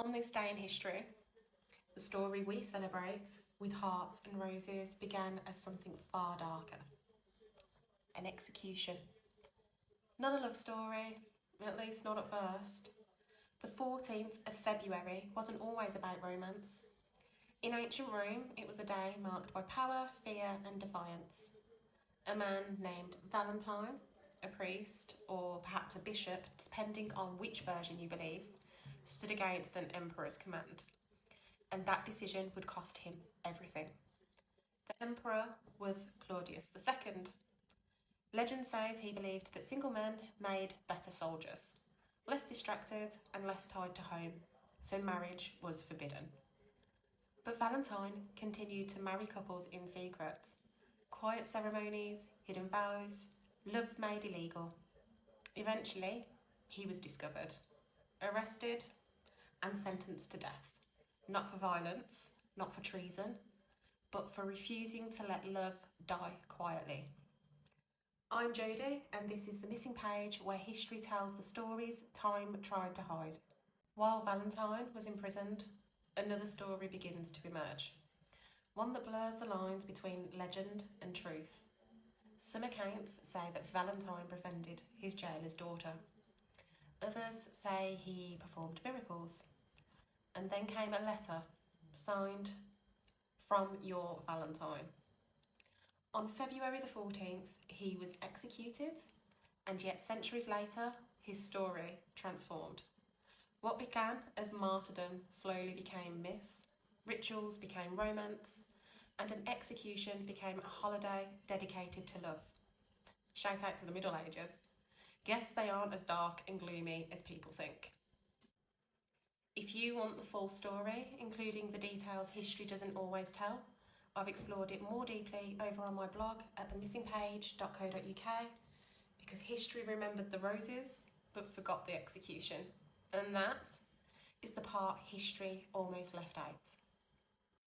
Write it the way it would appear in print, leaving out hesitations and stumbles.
On this day in history, the story we celebrate with hearts and roses began as something far darker. An execution. Not a love story, at least not at first. The 14th of February wasn't always about romance. In ancient Rome, it was a day marked by power, fear and defiance. A man named Valentine, a priest or perhaps a bishop, depending on which version you believe, stood against an emperor's command. And that decision would cost him everything. The emperor was Claudius II. Legend says he believed that single men made better soldiers, less distracted and less tied to home, so marriage was forbidden. But Valentine continued to marry couples in secret. Quiet ceremonies, hidden vows, love made illegal. Eventually, he was discovered, arrested and sentenced to death. Not for violence, not for treason, but for refusing to let love die quietly. I'm Jodie, and this is the missing page where history tells the stories time tried to hide. While Valentine was imprisoned, another story begins to emerge. One that blurs the lines between legend and truth. Some accounts say that Valentine befriended his jailer's daughter. Others say he performed miracles. And then came a letter signed from your Valentine. On February the 14th, he was executed, and yet centuries later, his story transformed. What began as martyrdom slowly became myth, rituals became romance, and an execution became a holiday dedicated to love. Shout out to the Middle Ages. Guess they aren't as dark and gloomy as people think. If you want the full story, including the details history doesn't always tell, I've explored it more deeply over on my blog at themissingpage.co.uk, because history remembered the roses but forgot the execution. And that is the part history almost left out.